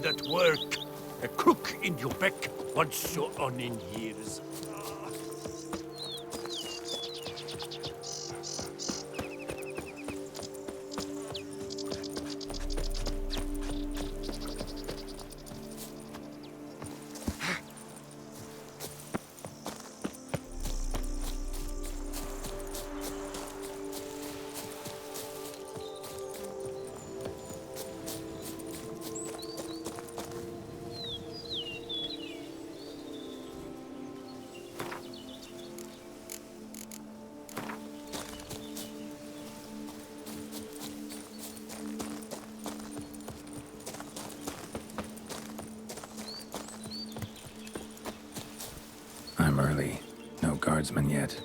at work. A crook in your back once you're on in years. I'm early. No guardsmen yet.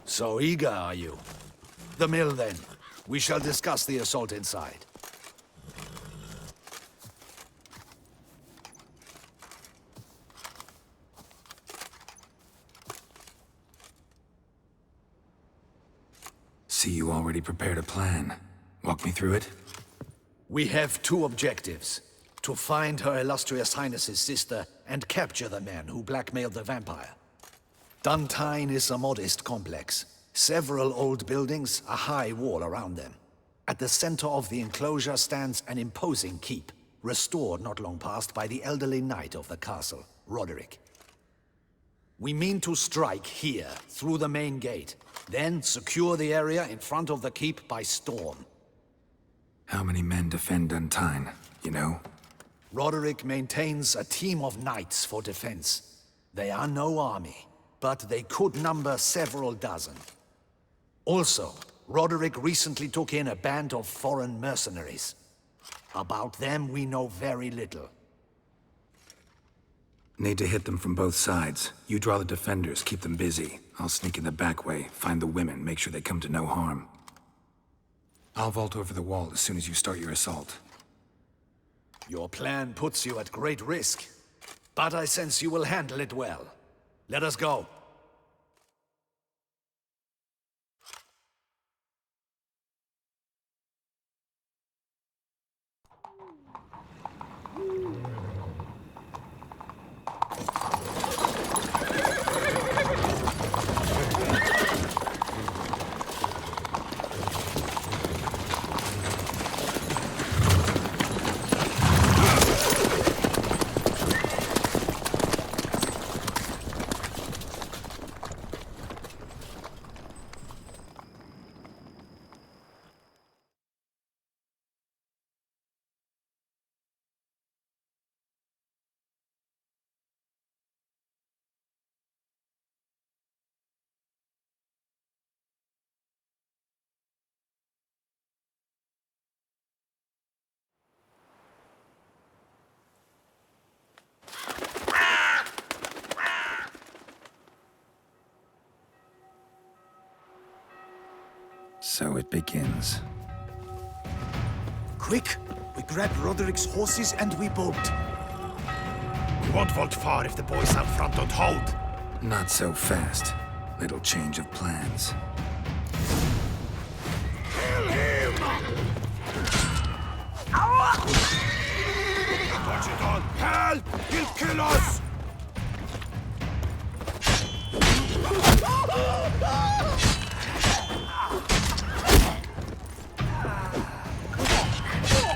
So eager, are you? The mill, then. We shall discuss the assault inside. See, you already prepared a plan. Walk me through it. We have two objectives. To find Her Illustrious Highness's sister and capture the man who blackmailed the vampire. Duntine is a modest complex. Several old buildings, a high wall around them. At the center of the enclosure stands an imposing keep, restored not long past by the elderly knight of the castle, Roderick. We mean to strike here, through the main gate, then secure the area in front of the keep by storm. How many men defend Duntine, you know? Roderick maintains a team of knights for defense. They are no army, but they could number several dozen. Also, Roderick recently took in a band of foreign mercenaries. About them we know very little. Need to hit them from both sides. You draw the defenders, keep them busy. I'll sneak in the back way, find the women, make sure they come to no harm. I'll vault over the wall as soon as you start your assault. Your plan puts you at great risk, but I sense you will handle it well. Let us go. So it begins. Quick! We grab Roderick's horses and we bolt. We won't vault far if the boys out front don't hold. Not so fast. Little change of plans. Kill him! Touch it on! Help! He'll kill us!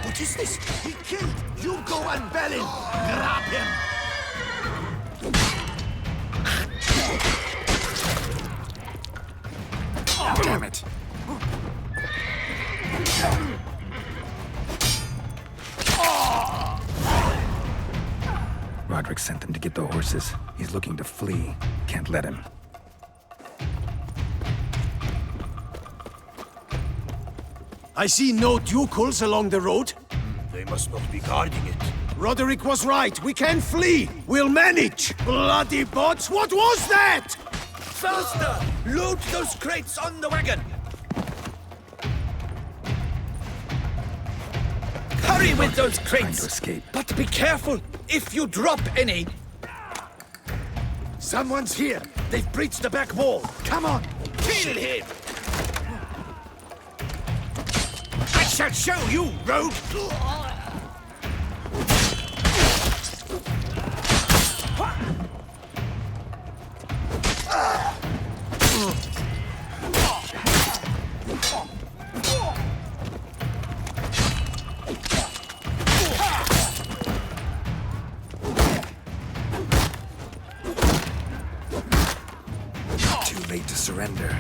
What is this? He killed! You go and Belin! Grab him! Damn it! Roderick sent them to get the horses. He's looking to flee. Can't let him. I see no ducals along the road. They must not be guarding it. Roderick was right. We can flee. We'll manage. Bloody bots, what was that? Faster! Load those crates on the wagon! Hurry with those Trying to crates! escape. But be careful if you drop any! Someone's here. They've breached the back wall. Come on. Kill him! I shall show you, rogue. Too late to surrender.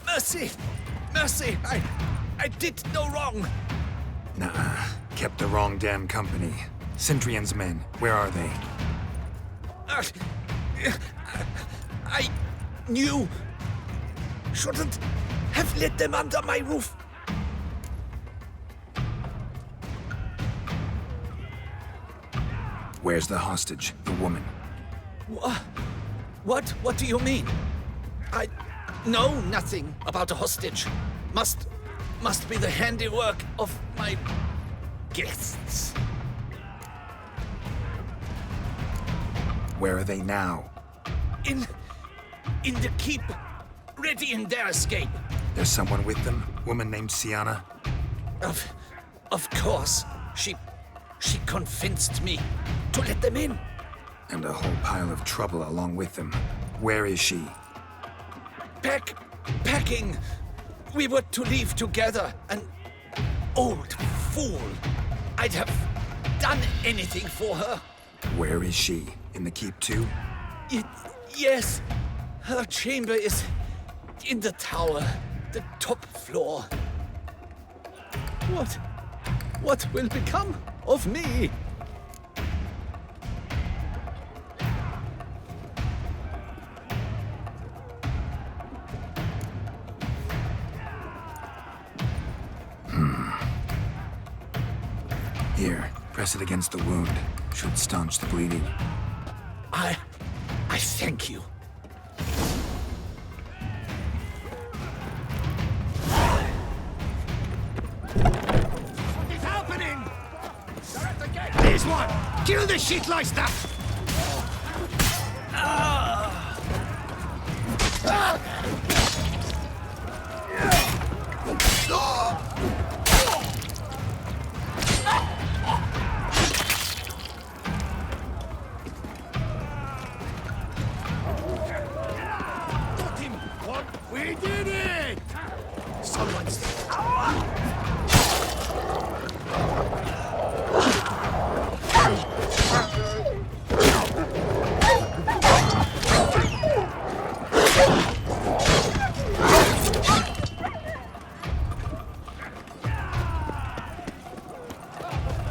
Mercy! Mercy! I did no wrong! Nah, kept the wrong damn company. Centrion's men, where are they? I knew... Shouldn't have let them under my roof. Where's the hostage, the woman? What do you mean? I know nothing about a hostage. Must be the handiwork of my guests. Where are they now? In the keep, ready in their escape. There's someone with them? Woman named Sienna? Of course, she convinced me to let them in. And a whole pile of trouble along with them. Where is she? Packing. We were to leave together. An old fool. I'd have done anything for her. Where is she? In the keep too? Yes. Her chamber is in the tower, the top floor. What will become of me? Here, press it against the wound. Should staunch the bleeding. I thank you. What is happening? They're at the gate. Here's one. Kill the shit like that. Got him. What? We did it. Someone's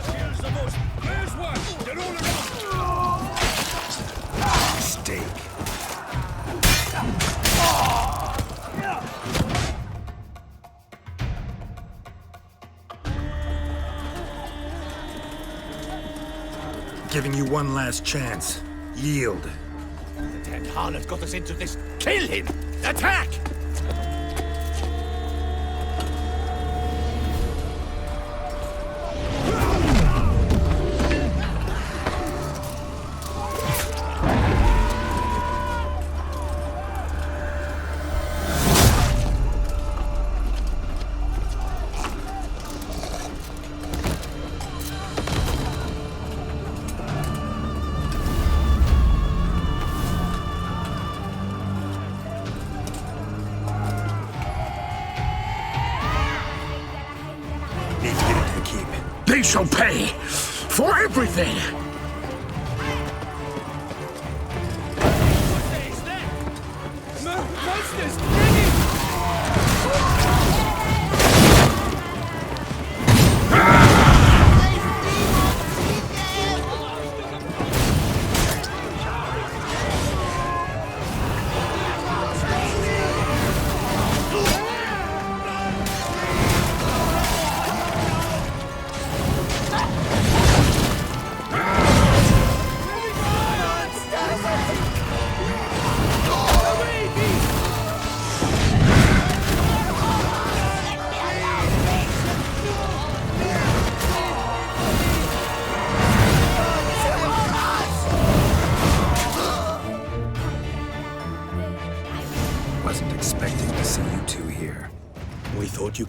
Here's the most. There's one. They're all around. Mistake. Giving you one last chance. Yield. The damn harlot got us into this. Kill him! Attack! Need to get into the keep. They shall pay for everything!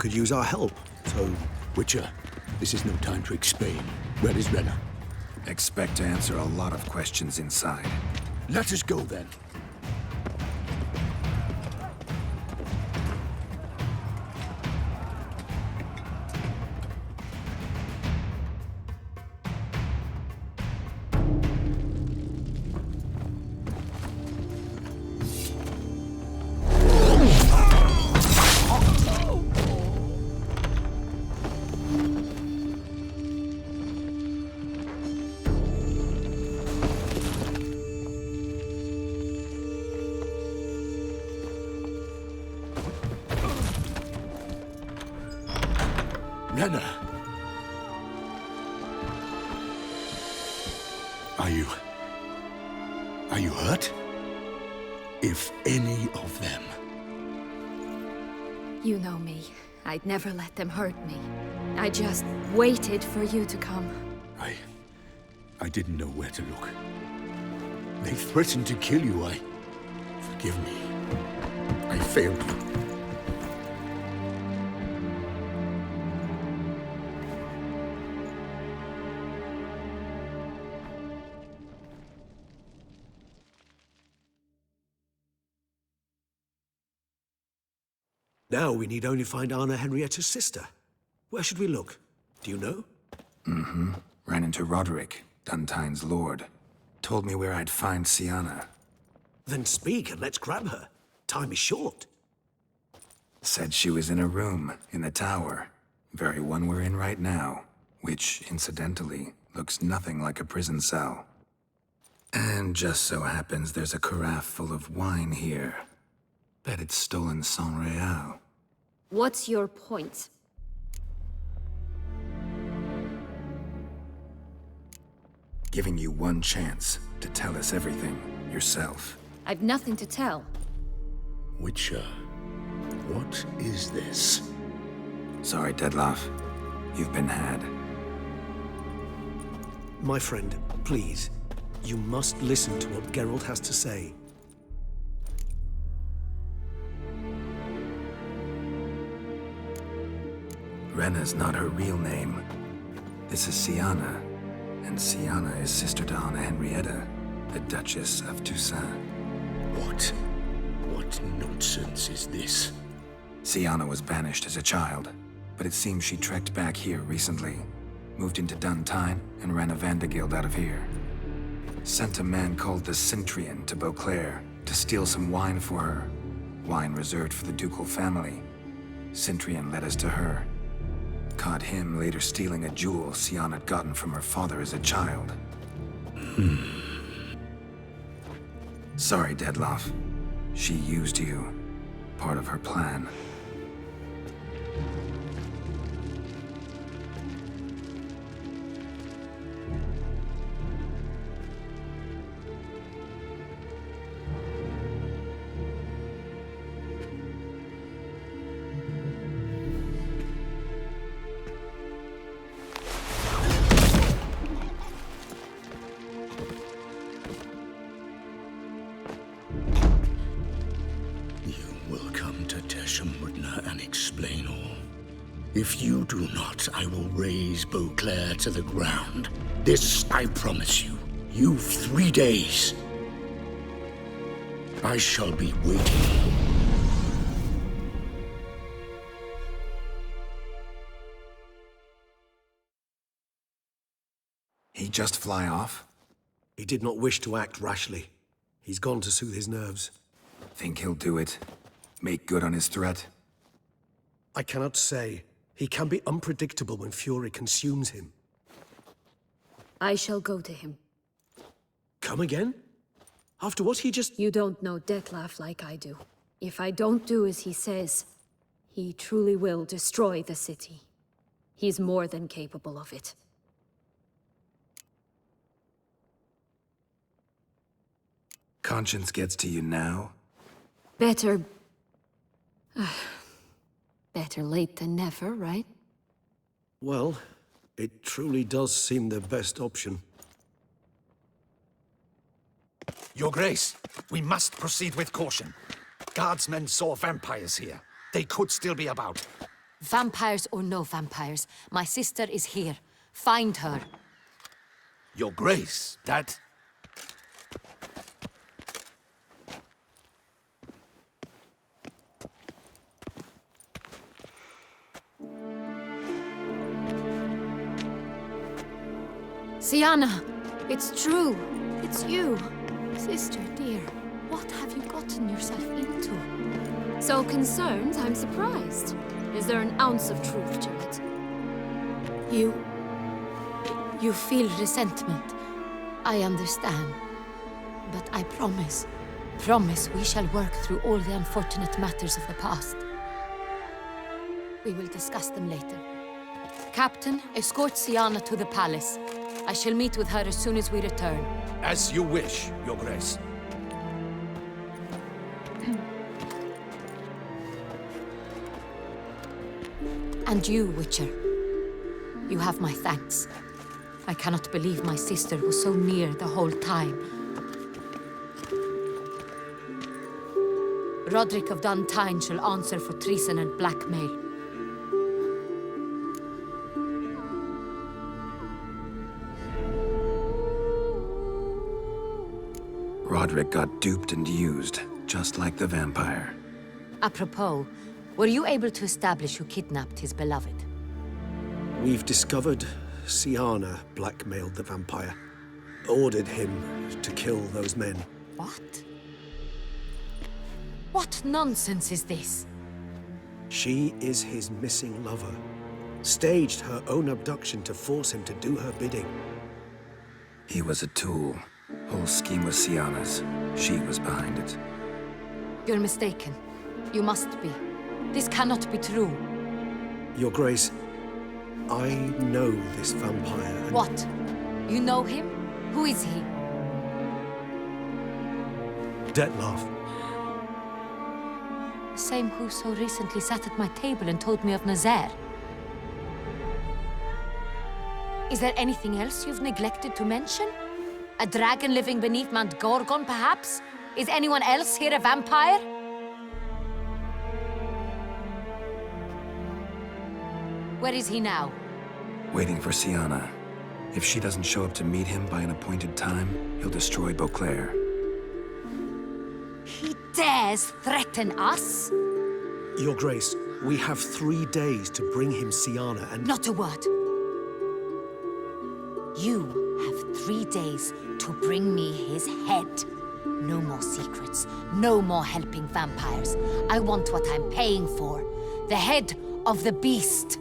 could use our help, so... Witcher, this is no time to explain. Where is Renna? Expect to answer a lot of questions inside. Let us go then. Renna! Are you hurt? If any of them. You know me. I'd never let them hurt me. I just waited for you to come. I didn't know where to look. They threatened to kill you. Forgive me. I failed you. Now we need only find Anna Henrietta's sister. Where should we look? Do you know? Ran into Roderick, Duntine's lord. Told me where I'd find Sienna. Then speak and let's grab her. Time is short. Said she was in a room in the tower. Very one we're in right now. Which, incidentally, looks nothing like a prison cell. And just so happens there's a carafe full of wine here. Bet it's stolen sans real. What's your point? Giving you one chance to tell us everything yourself. I've nothing to tell. Witcher, what is this? Sorry, Dettlaff. You've been had. My friend, please. You must listen to what Geralt has to say. Renna's not her real name. This is Sienna. And Sienna is sister to Anna Henrietta, the Duchess of Toussaint. What nonsense is this? Sienna was banished as a child, but it seems she trekked back here recently. Moved into Duntine and ran a Vandergild out of here. Sent a man called the Cintrian to Beauclair to steal some wine for her. Wine reserved for the ducal family. Cintrian led us to her. Caught him later stealing a jewel Sienna had gotten from her father as a child. Sorry, Dettlaff. She used you. Part of her plan. And explain all. If you do not, I will raise Beauclair to the ground. This I promise you. You've 3 days. I shall be waiting. He just fly off? He did not wish to act rashly. He's gone to soothe his nerves. Think he'll do it? Make good on his threat? I cannot say. He can be unpredictable when fury consumes him. I shall go to him. Come again? After what he just... You don't know Dettlaff like I do. If I don't do as he says, he truly will destroy the city. He's more than capable of it. Conscience gets to you now? Better late than never, right? Well, it truly does seem the best option. Your Grace, we must proceed with caution. Guardsmen saw vampires here. They could still be about. Vampires or no vampires, my sister is here. Find her. Your Grace, that... Sienna, it's true. It's you. Sister dear, what have you gotten yourself into? So concerned, I'm surprised. Is there an ounce of truth to it? You feel resentment. I understand. But I promise we shall work through all the unfortunate matters of the past. We will discuss them later. Captain, escort Sienna to the palace. I shall meet with her as soon as we return. As you wish, Your Grace. And you, Witcher. You have my thanks. I cannot believe my sister was so near the whole time. Roderick of Duntine shall answer for treason and blackmail. Roderick got duped and used, just like the vampire. Apropos, were you able to establish who kidnapped his beloved? We've discovered Sienna blackmailed the vampire. Ordered him to kill those men. What? What nonsense is this? She is his missing lover. Staged her own abduction to force him to do her bidding. He was a tool. Whole scheme was Sienna's. She was behind it. You're mistaken. You must be. This cannot be true. Your Grace, I know this vampire and... What? You know him? Who is he? Dettlaff. The same who so recently sat at my table and told me of Nazaire. Is there anything else you've neglected to mention? A dragon living beneath Mount Gorgon, perhaps? Is anyone else here a vampire? Where is he now? Waiting for Sienna. If she doesn't show up to meet him by an appointed time, he'll destroy Beauclair. He dares threaten us? Your Grace, we have 3 days to bring him Sienna and... Not a word. You have 3 days to bring me his head. No more secrets. No more helping vampires. I want what I'm paying for. The head of the beast.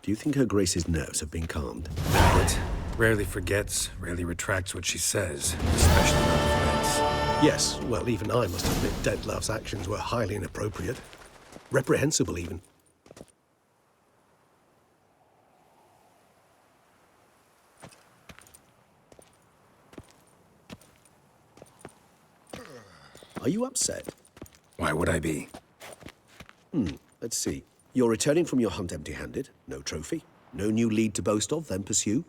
Do you think Her Grace's nerves have been calmed? But rarely forgets, rarely retracts what she says, especially about threats. Yes, well, even I must admit Dettlaff's actions were highly inappropriate. Reprehensible, even. Are you upset? Why would I be? Let's see. You're returning from your hunt empty-handed. No trophy. No new lead to boast of, then pursue.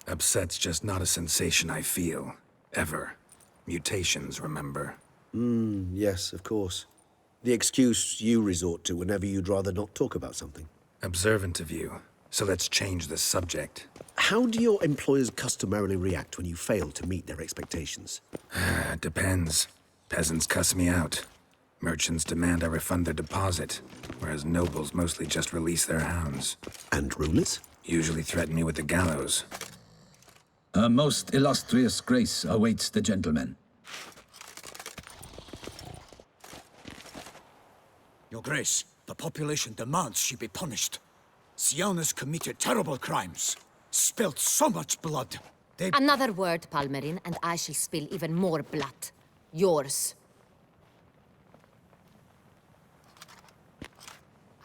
Upset's just not a sensation I feel. Ever. Mutations, remember? Yes, of course. The excuse you resort to whenever you'd rather not talk about something. Observant of you. So let's change the subject. How do your employers customarily react when you fail to meet their expectations? Depends. Peasants cuss me out. Merchants demand I refund their deposit, whereas nobles mostly just release their hounds. And rulers? Usually threaten me with the gallows. Her most illustrious grace awaits the gentleman. Your Grace, the population demands she be punished. Sienna's committed terrible crimes. Spilt so much blood. Another word, Palmerin, and I shall spill even more blood. yours.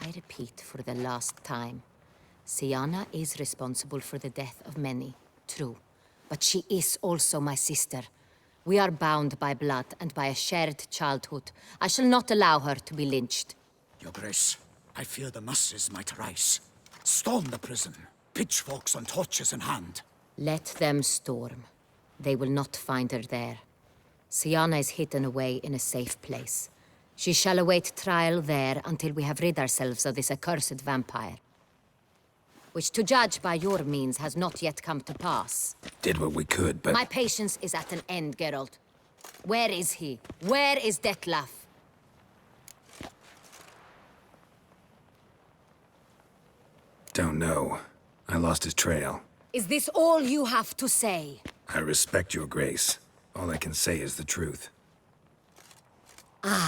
I repeat for the last time. Syanna is responsible for the death of many, true. But she is also my sister. We are bound by blood and by a shared childhood. I shall not allow her to be lynched. Your Grace, I fear the masses might rise. Storm the prison, pitchforks and torches in hand. Let them storm. They will not find her there. Syanna is hidden away in a safe place. She shall await trial there until we have rid ourselves of this accursed vampire. Which, to judge by your means, has not yet come to pass. Did what we could, but... My patience is at an end, Geralt. Where is he? Where is Detlef? Don't know. I lost his trail. Is this all you have to say? I respect your grace. All I can say is the truth. At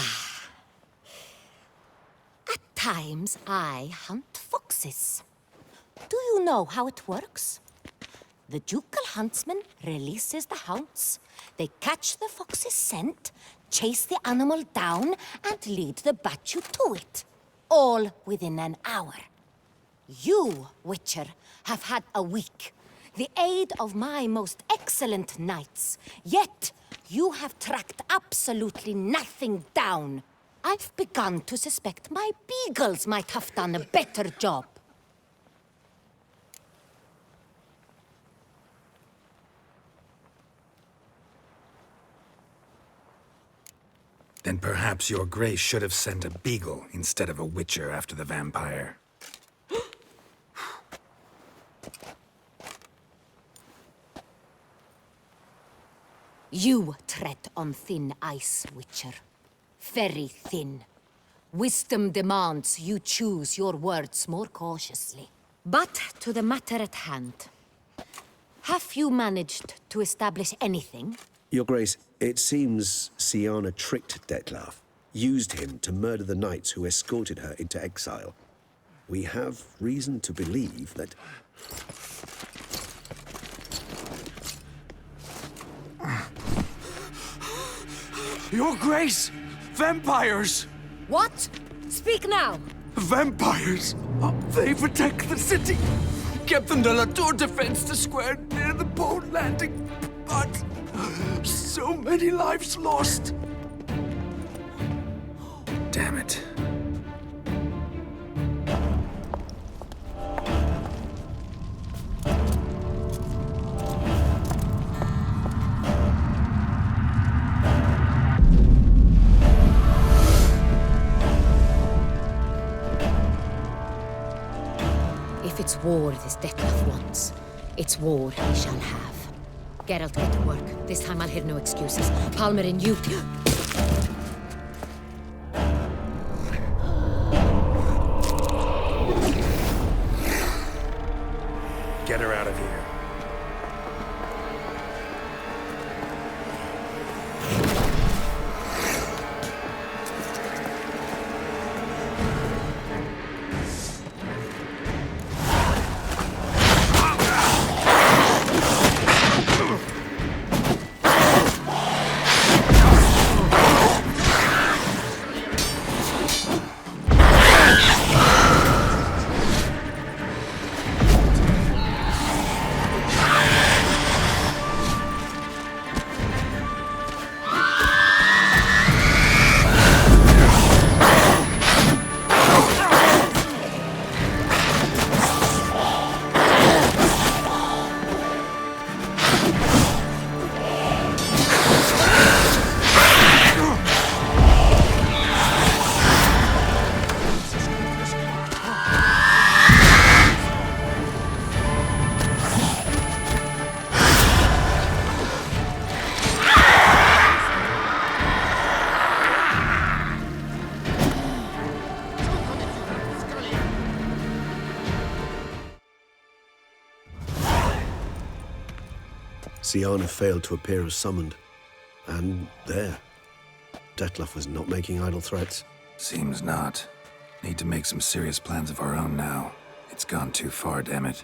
times, I hunt foxes. Do you know how it works? The ducal huntsman releases the hounds. They catch the fox's scent, chase the animal down, and lead the Bachu to it. All within an hour. You, Witcher, have had a week. The aid of my most excellent knights. Yet, you have tracked absolutely nothing down. I've begun to suspect my beagles might have done a better job. Then perhaps your grace should have sent a beagle instead of a witcher after the vampire. You tread on thin ice, Witcher. Very thin. Wisdom demands you choose your words more cautiously. But to the matter at hand. Have you managed to establish anything? Your Grace, it seems Syanna tricked Detlef, used him to murder the knights who escorted her into exile. We have reason to believe that... Your Grace! Vampires! What? Speak now! Vampires! They protect the city! Captain de la Tour defends the square near the boat landing, but... so many lives lost! Damn it. If it's war this Detlef wants, it's war he shall have. Geralt, get to work. This time I'll hear no excuses. Palmer and you... Get her out of here. Syanna failed to appear as summoned. And there. Detlef was not making idle threats. Seems not. Need to make some serious plans of our own now. It's gone too far, damn it.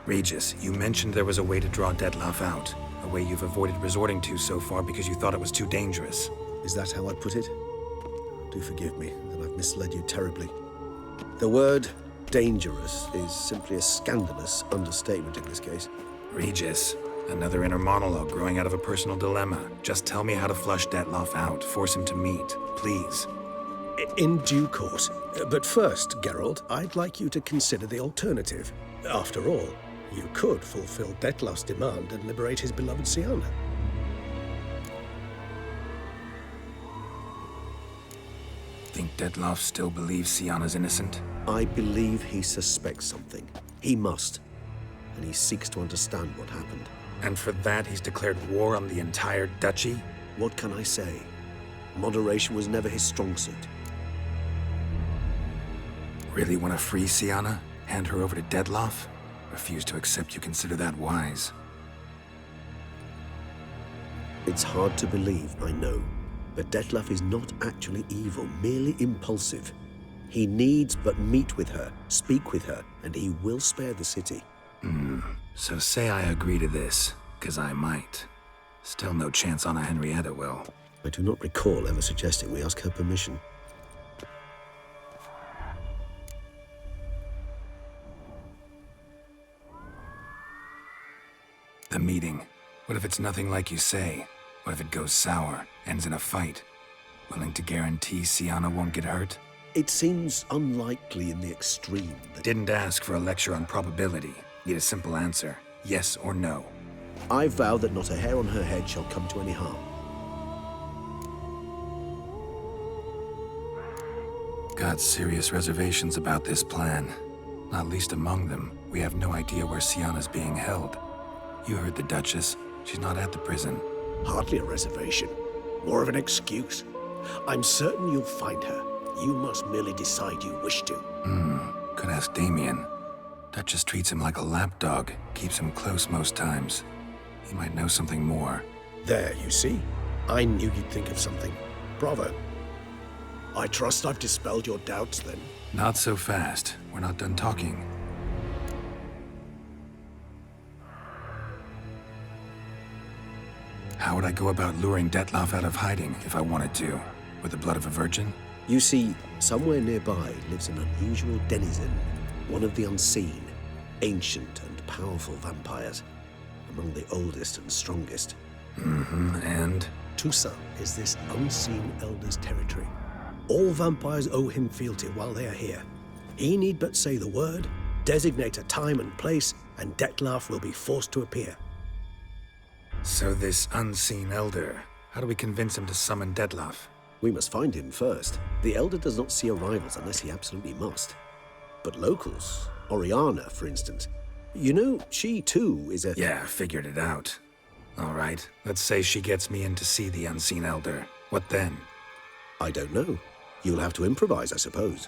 Regis, you mentioned there was a way to draw Detlef out. A way you've avoided resorting to so far because you thought it was too dangerous. Is that how I'd put it? Do forgive me that I've misled you terribly. The word dangerous is simply a scandalous understatement in this case. Regis, another inner monologue growing out of a personal dilemma. Just tell me how to flush Detloff out, force him to meet, please. In due course. But first, Geralt, I'd like you to consider the alternative. After all, you could fulfill Detloff's demand and liberate his beloved Siana. Think Detloff still believes Siana's innocent? I believe he suspects something. He must. And he seeks to understand what happened. And for that, he's declared war on the entire duchy? What can I say? Moderation was never his strong suit. Really want to free Siana? Hand her over to Detloff? Refuse to accept you consider that wise. It's hard to believe, I know. But Detloff is not actually evil, merely impulsive. He needs but meet with her, speak with her, and he will spare the city. So say I agree to this, 'cause I might. Still no chance Anna Henrietta will. I do not recall ever suggesting we ask her permission. The meeting. What if it's nothing like you say? What if it goes sour, ends in a fight? Willing to guarantee Siana won't get hurt? It seems unlikely in the extreme that... Didn't ask for a lecture on probability. Need a simple answer. Yes or no. I vow that not a hair on her head shall come to any harm. Got serious reservations about this plan. Not least among them, we have no idea where Siana's being held. You heard the Duchess. She's not at the prison. Hardly a reservation. More of an excuse. I'm certain you'll find her. You must merely decide you wish to. Could ask Damien. Duchess treats him like a lapdog. Keeps him close most times. He might know something more. There, you see? I knew you'd think of something. Bravo. I trust I've dispelled your doubts, then. Not so fast. We're not done talking. How would I go about luring Detloff out of hiding if I wanted to? With the blood of a virgin? You see, somewhere nearby lives an unusual denizen, one of the unseen, ancient and powerful vampires, among the oldest and strongest. And? Toussaint is this unseen elder's territory. All vampires owe him fealty while they are here. He need but say the word, designate a time and place, and Detloff will be forced to appear. So this unseen elder, how do we convince him to summon Detloff? We must find him first. The elder does not see arrivals unless he absolutely must. But locals, Oriana, for instance, you know, she too is a... Yeah, figured it out. All right, let's say she gets me in to see the unseen elder. What then? I don't know. You'll have to improvise, I suppose.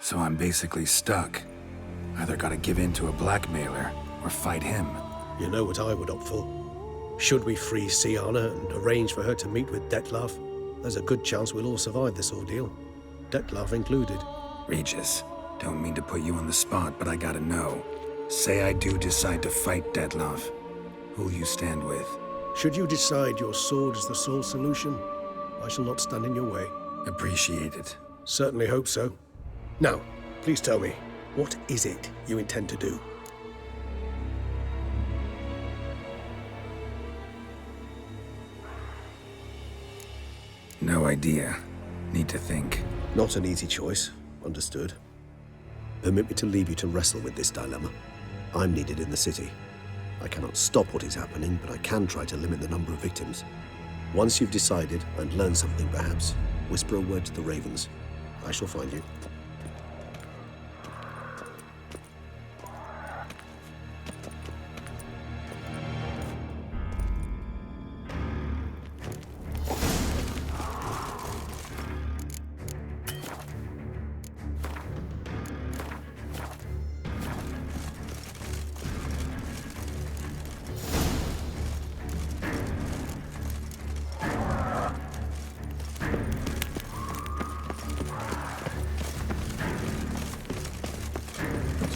So I'm basically stuck. Either gotta give in to a blackmailer, or fight him. You know what I would opt for. Should we free Siana and arrange for her to meet with Detloff, there's a good chance we'll all survive this ordeal. Detloff included. Regis, don't mean to put you on the spot, but I gotta know. Say I do decide to fight Detloff. Who'll you stand with? Should you decide your sword is the sole solution, I shall not stand in your way. Appreciate it. Certainly hope so. Now, please tell me, what is it you intend to do? No idea. Need to think. Not an easy choice. Understood. Permit me to leave you to wrestle with this dilemma. I'm needed in the city. I cannot stop what is happening, but I can try to limit the number of victims. Once you've decided and learned something, perhaps, whisper a word to the ravens. I shall find you.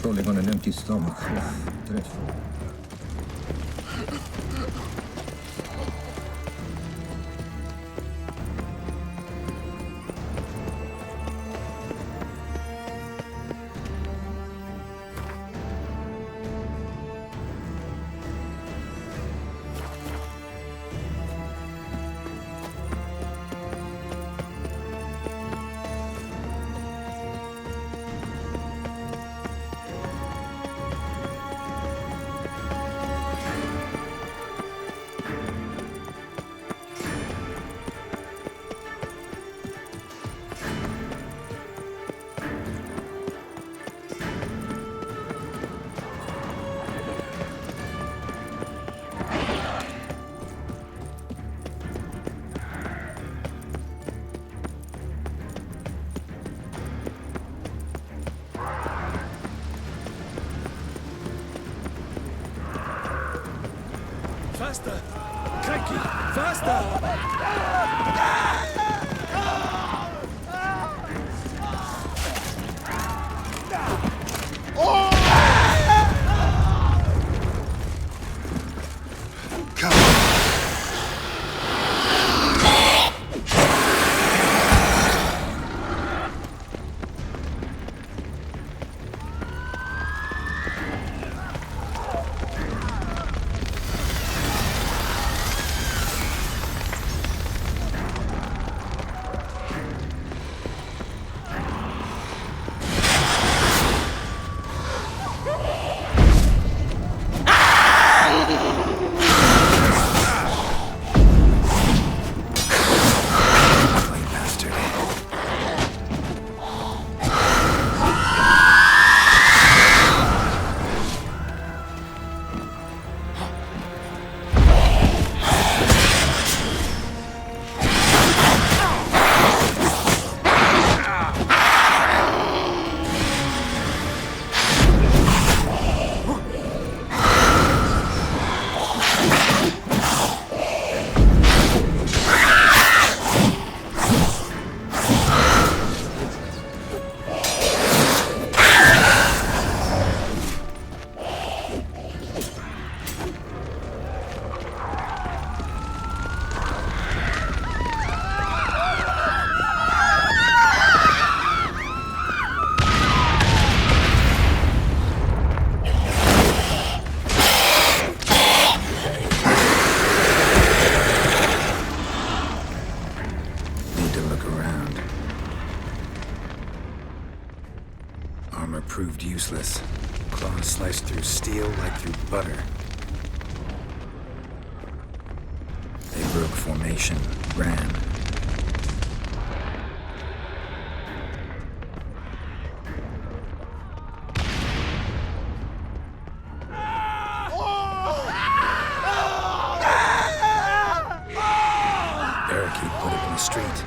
crawling on an empty stomach. Dreadful. Faster! Cranky! Faster! Proved useless. Claws sliced through steel like through butter. They broke formation, ran. Barricade put up in the street.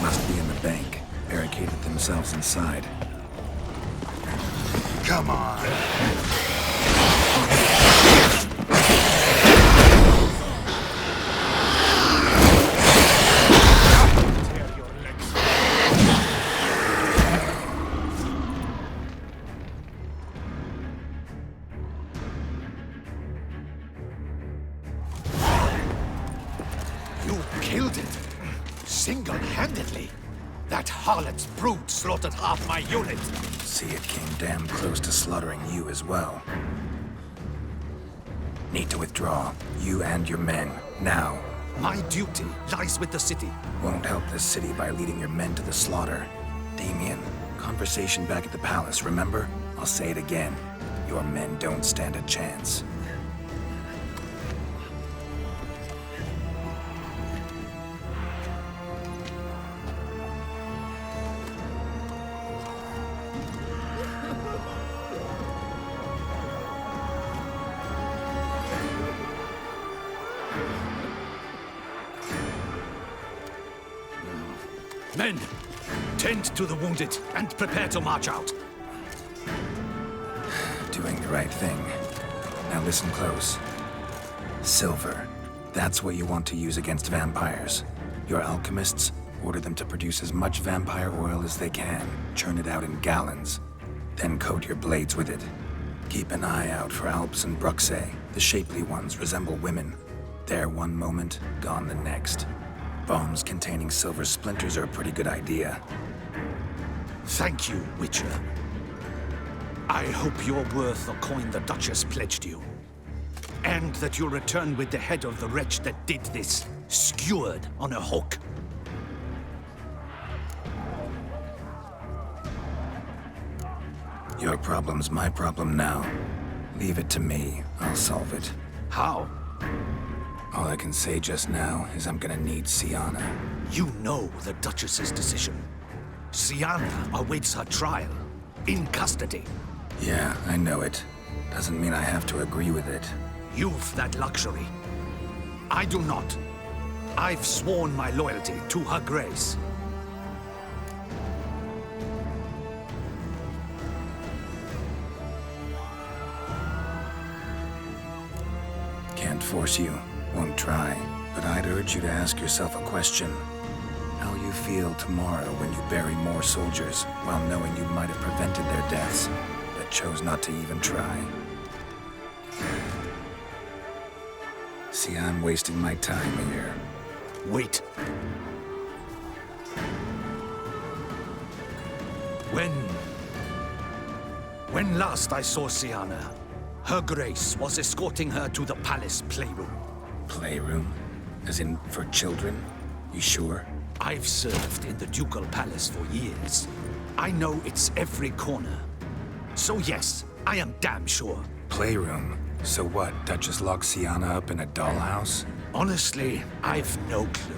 Must be in the bank. Barricaded themselves inside. Come on. You killed it. Single-handedly. That harlot's brood slaughtered half my unit. See, it came damn close to slaughtering you as well. Need to withdraw. You and your men. Now. My duty lies with the city. Won't help the city by leading your men to the slaughter. Damien, conversation back at the palace, remember? I'll say it again. Your men don't stand a chance. Men, tend to the wounded and prepare to march out. Doing the right thing. Now listen close. Silver. That's what you want to use against vampires. Your alchemists, order them to produce as much vampire oil as they can. Churn it out in gallons. Then coat your blades with it. Keep an eye out for Alps and Bruxae. The shapely ones resemble women. There one moment, gone the next. Bombs containing silver splinters are a pretty good idea. Thank you, Witcher. I hope you're worth the coin the Duchess pledged you. And that you'll return with the head of the wretch that did this, skewered on a hook. Your problem's my problem now. Leave it to me. I'll solve it. How? All I can say just now is I'm gonna need Sienna. You know the Duchess's decision. Sienna awaits her trial, in custody. Yeah, I know it. Doesn't mean I have to agree with it. You've that luxury. I do not. I've sworn my loyalty to her grace. Can't force you. Won't try. But I'd urge you to ask yourself a question. How you feel tomorrow when you bury more soldiers, while knowing you might have prevented their deaths, but chose not to even try. See, I'm wasting my time here. Wait. When last I saw Sienna, her grace was escorting her to the palace playroom. Playroom? As in, for children? You sure? I've served in the ducal palace for years. I know it's every corner. So yes, I am damn sure. Playroom? So what, Duchess locked Sienna up in a dollhouse? Honestly, I've no clue.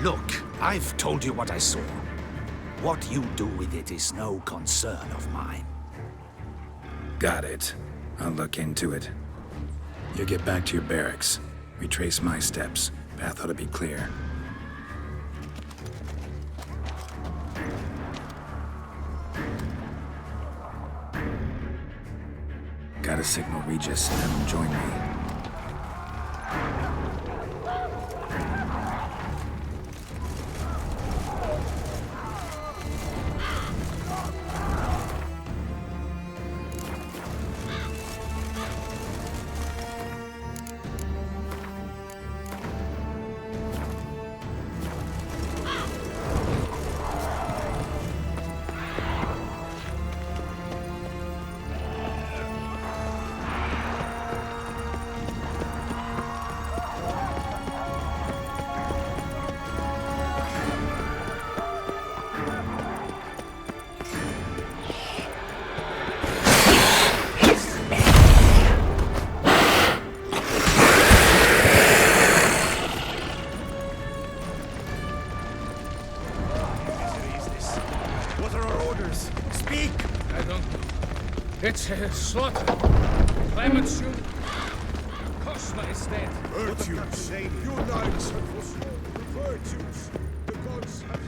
Look, I've told you what I saw. What you do with it is no concern of mine. Got it. I'll look into it. You get back to your barracks. Retrace my steps. Path ought to be clear. Gotta signal Regis and have him join me. It's a slaughter. Clemens, you... Cosma is dead. Virtues, unites and forsake virtues. The gods have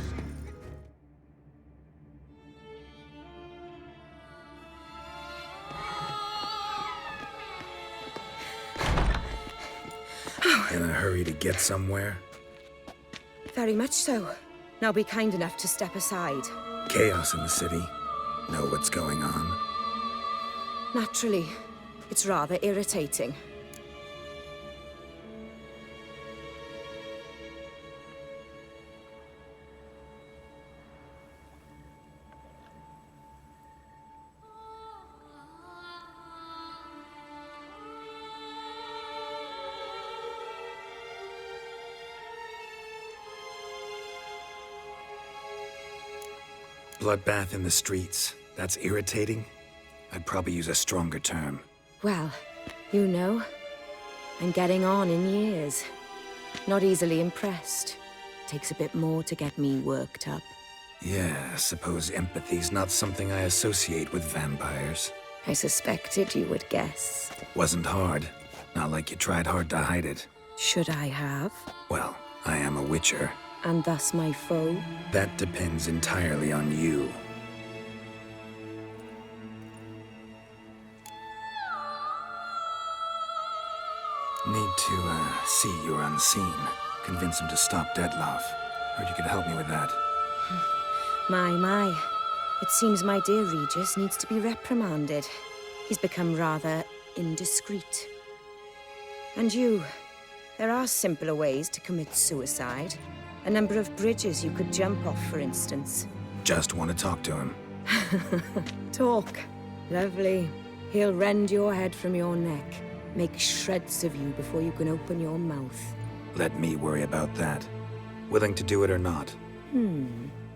hurry to get somewhere? Very much so. Now be kind enough to step aside. Chaos in the city. Know what's going on? Naturally. It's rather irritating. Bloodbath in the streets. That's irritating? I'd probably use a stronger term. Well, you know, I'm getting on in years. Not easily impressed. Takes a bit more to get me worked up. Yeah, suppose empathy's not something I associate with vampires. I suspected you would guess. Wasn't hard. Not like you tried hard to hide it. Should I have? Well, I am a witcher. And thus my foe? That depends entirely on you. Need to, see you're unseen. Convince him to stop Dettlaff. Heard you could help me with that. My. It seems my dear Regis needs to be reprimanded. He's become rather indiscreet. And you, there are simpler ways to commit suicide. A number of bridges you could jump off, for instance. Just want to talk to him. Talk. Lovely. He'll rend your head from your neck. Make shreds of you before you can open your mouth. Let me worry about that. Willing to do it or not?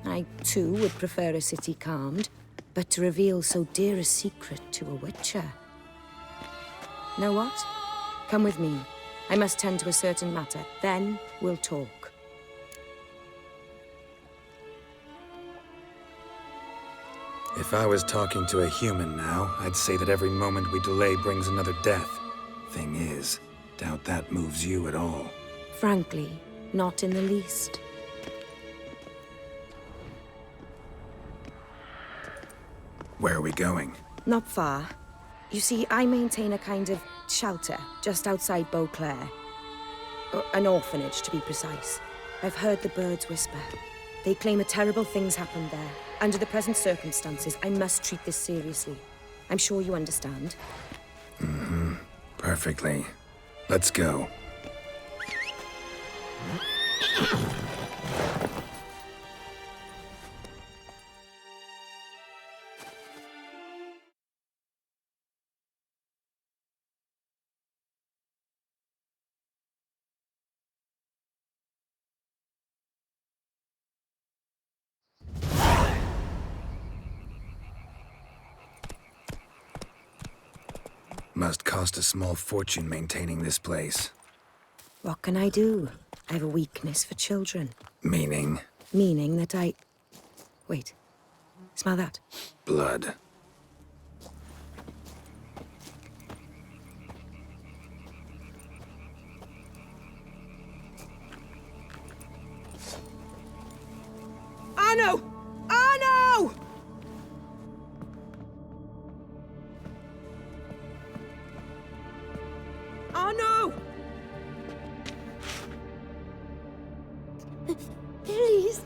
I, too, would prefer a city calmed, but to reveal so dear a secret to a witcher. Know what? Come with me. I must tend to a certain matter. Then we'll talk. If I was talking to a human now, I'd say that every moment we delay brings another death. Thing is, doubt that moves you at all. Frankly, not in the least. Where are we going? Not far. You see, I maintain a kind of shelter just outside Beauclair. An orphanage, to be precise. I've heard the birds whisper. They claim a terrible thing's happened there. Under the present circumstances, I must treat this seriously. I'm sure you understand. Perfectly. Let's go. Must cost a small fortune maintaining this place. What can I do? I have a weakness for children. Meaning? Meaning that I... Wait. Smell that? Blood. Arno! Arno! Arno! Please.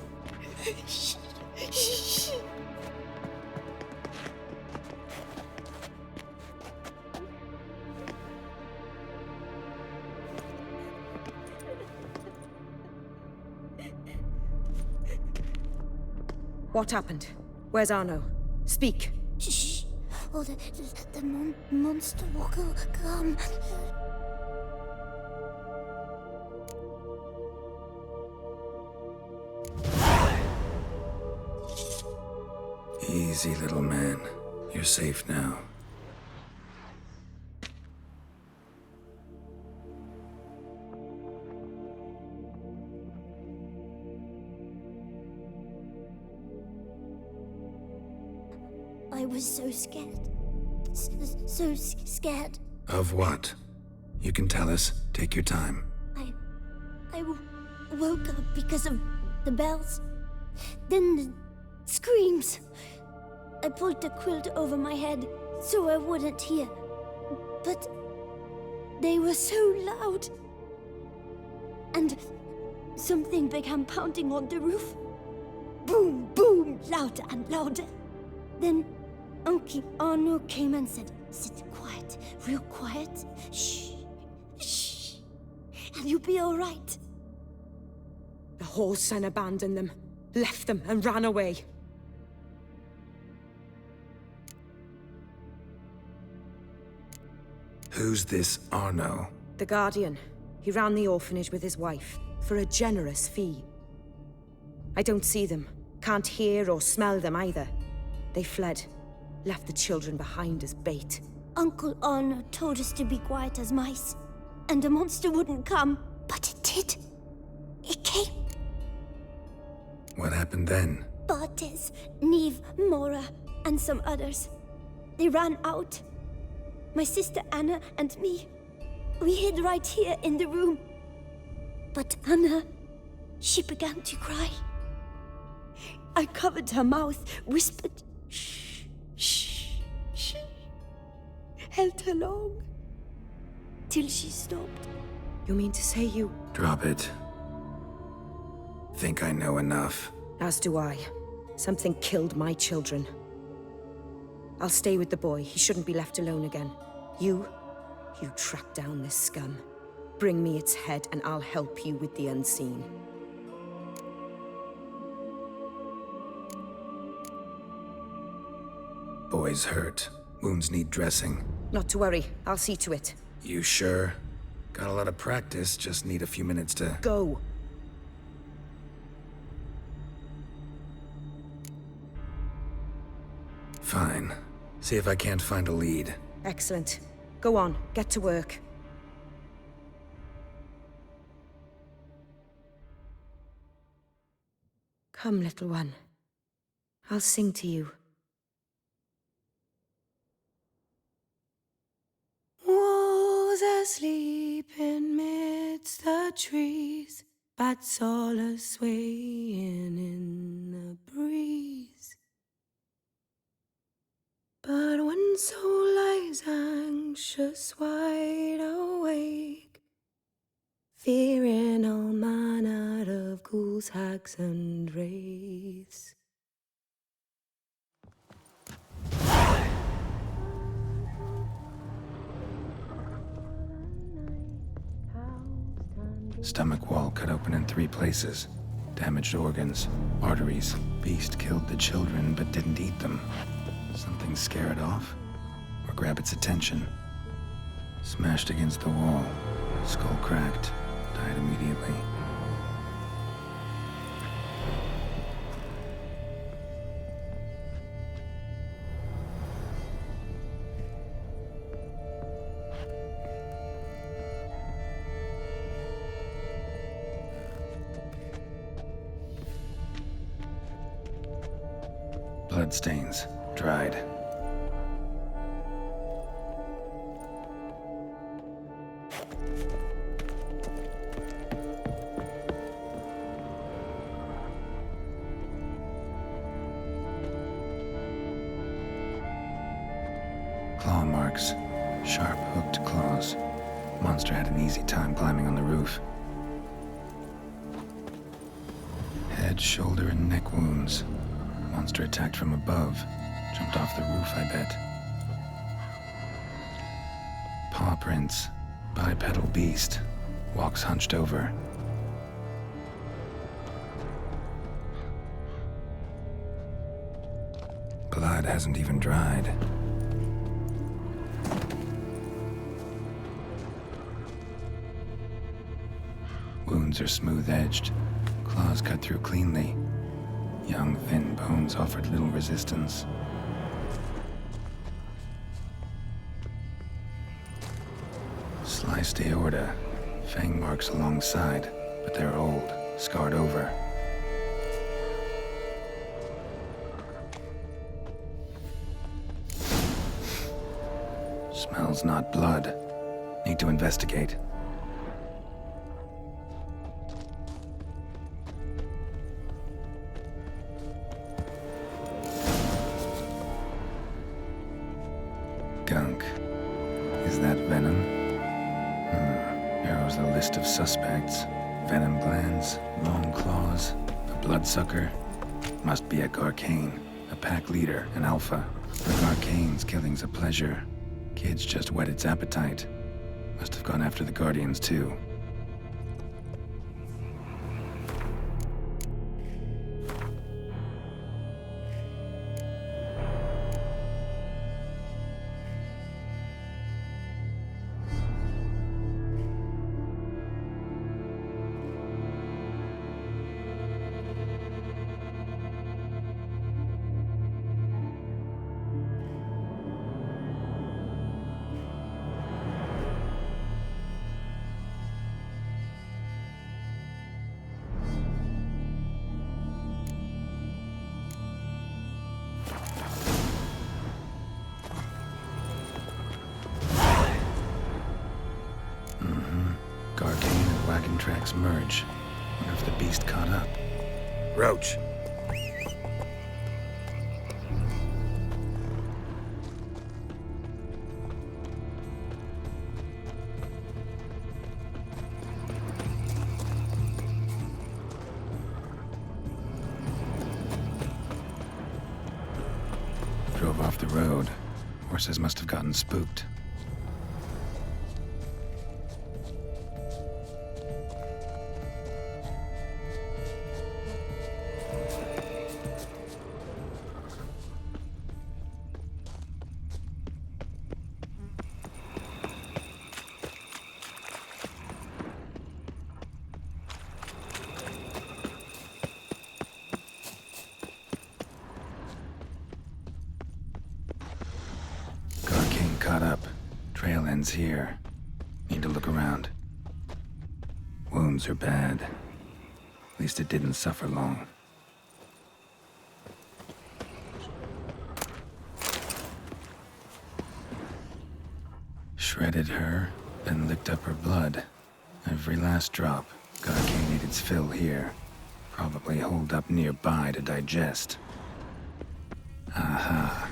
What happened? Where's Arno? Speak. Shh. Oh, the monster will come. Easy, little man. You're safe now. I was so scared. So scared. Of what? You can tell us. Take your time. I woke up because of the bells. Then the screams. I pulled the quilt over my head so I wouldn't hear. But they were so loud. and something began pounding on the roof. Boom, boom, louder and louder. Then Uncle Arno came and said, "Sit quiet, real quiet. Shh, shh, and you'll be all right." The whole son abandoned them, left them, and ran away. Who's this Arno? The Guardian. He ran the orphanage with his wife, for a generous fee. I don't see them, can't hear or smell them either. They fled, left the children behind as bait. Uncle Arno told us to be quiet as mice, and the monster wouldn't come, but it did. It came. What happened then? Bartes, Neve, Mora, and some others. They ran out. My sister Anna and me, we hid right here in the room. But Anna, she began to cry. I covered her mouth, whispered, "Shh, shh, shh." Held her long, till she stopped. You mean to say you... Drop it. Think I know enough. As do I. Something killed my children. I'll stay with the boy. He shouldn't be left alone again. You track down this scum. Bring me its head and I'll help you with the unseen. Boy's hurt. Wounds need dressing. Not to worry. I'll see to it. You sure? Got a lot of practice, just need a few minutes to... Go. Fine. See if I can't find a lead. Excellent. Go on, get to work. Come, little one. I'll sing to you. Wolves asleep in midst the trees, bats all a-swaying in the breeze. But one soul lies anxious, wide awake, fearing all manner of ghouls, hags, and wraiths. Stomach wall cut open in 3 places. Damaged organs, arteries. Beast killed the children but didn't eat them. Something scare it off? Or grab its attention? Smashed against the wall. Skull cracked. Died immediately. Bloodstains. Dried. Claw marks. Sharp, hooked claws. Monster had an easy time climbing on the roof. Head, shoulder, and neck wounds. Monster attacked from above. Jumped off the roof, I bet. Paw prints. Bipedal beast. Walks hunched over. Blood hasn't even dried. Wounds are smooth-edged. Claws cut through cleanly. Young, thin bones offered little resistance. Sliced aorta. Fang marks alongside, but they're old, scarred over. Smells not blood. Need to investigate. Gunk. Is that venom? Narrows the list of suspects. Venom glands, long claws, a bloodsucker. Must be a Garcane, a pack leader, an alpha. For Garcane's killing's a pleasure. Kid's just whet its appetite. Must have gone after the Guardians too. Tracks merge. Wonder if the beast caught up. Roach. Drove off the road. Horses must have gotten spooked. Caught up. Trail ends here. Need to look around. Wounds are bad. At least it didn't suffer long. Shredded her, then licked up her blood. Every last drop. Garcane ate its fill here. Probably holed up nearby to digest. Aha.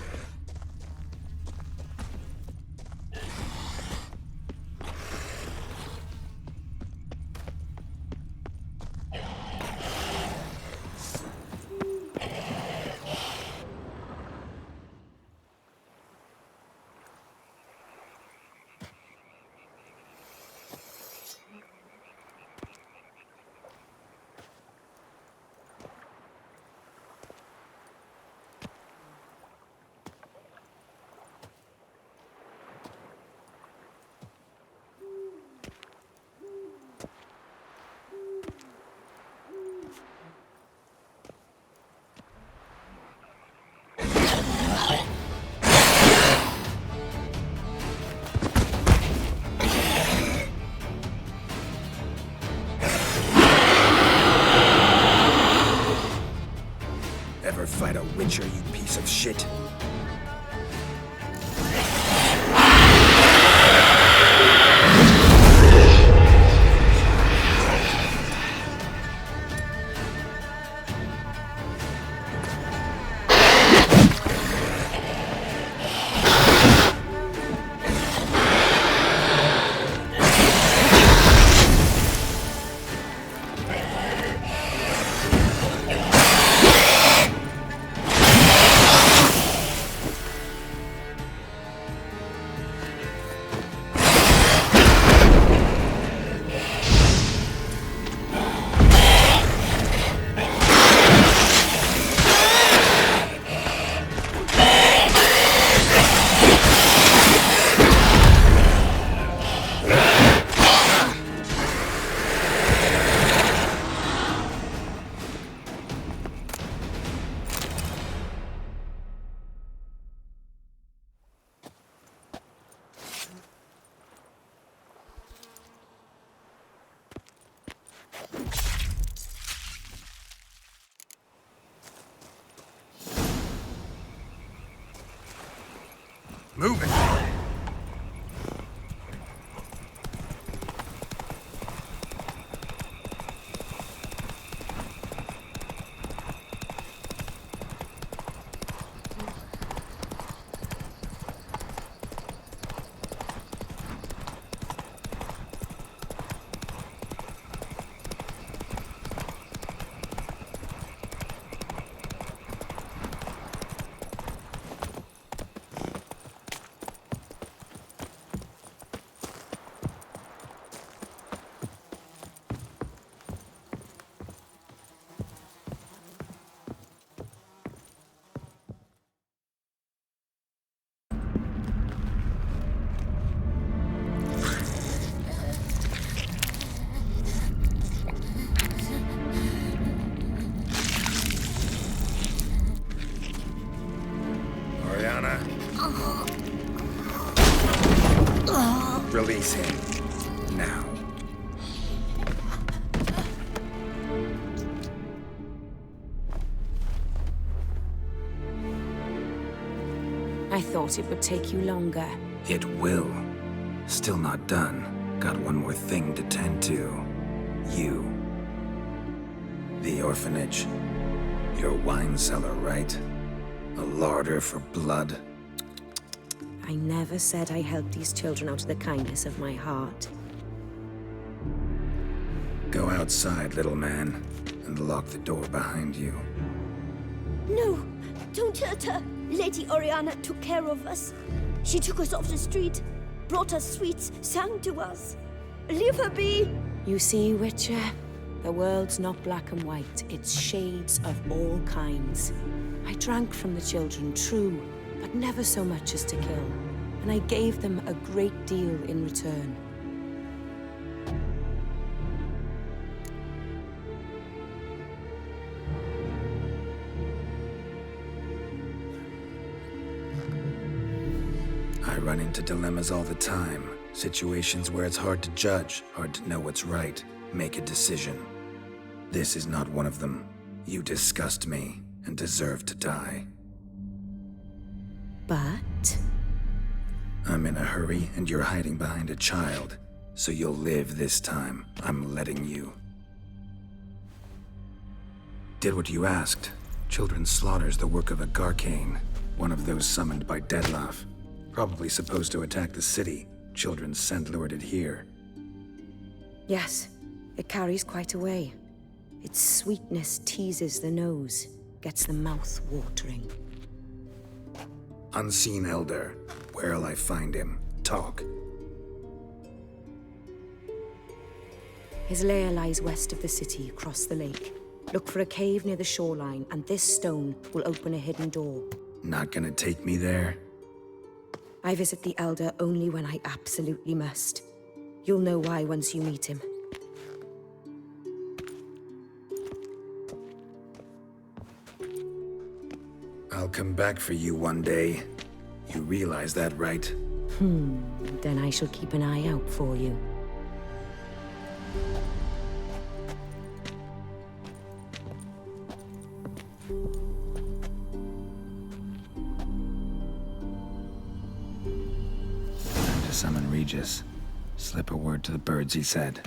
Ever fight a Witcher, you piece of shit? Moving. Sienna. Release him. Now. I thought it would take you longer. It will. Still not done. Got one more thing to tend to. You. The orphanage. Your wine cellar, right? A larder for blood. I never said I helped these children out of the kindness of my heart. Go outside, little man, and lock the door behind you. No, don't hurt her. Lady Oriana took care of us. She took us off the street, brought us sweets, sang to us. Leave her be! You see, Witcher? The world's not black and white. It's shades of all kinds. I drank from the children, true, but never so much as to kill. And I gave them a great deal in return. I run into dilemmas all the time. Situations where it's hard to judge, hard to know what's right, make a decision. This is not one of them. You disgust me and deserve to die. But? I'm in a hurry and you're hiding behind a child. So you'll live this time. I'm letting you. Did what you asked. Children's slaughter's the work of a Garcane, one of those summoned by Dettlaff. Probably supposed to attack the city. Children's scent lured it here. Yes, it carries quite a way. Its sweetness teases the nose, gets the mouth watering. Unseen Elder. Where'll I find him? Talk. His lair lies west of the city, across the lake. Look for a cave near the shoreline, and this stone will open a hidden door. Not gonna take me there? I visit the Elder only when I absolutely must. You'll know why once you meet him. I'll come back for you one day. You realize that, right? Then I shall keep an eye out for you. Time to summon Regis. Slip a word to the birds, he said.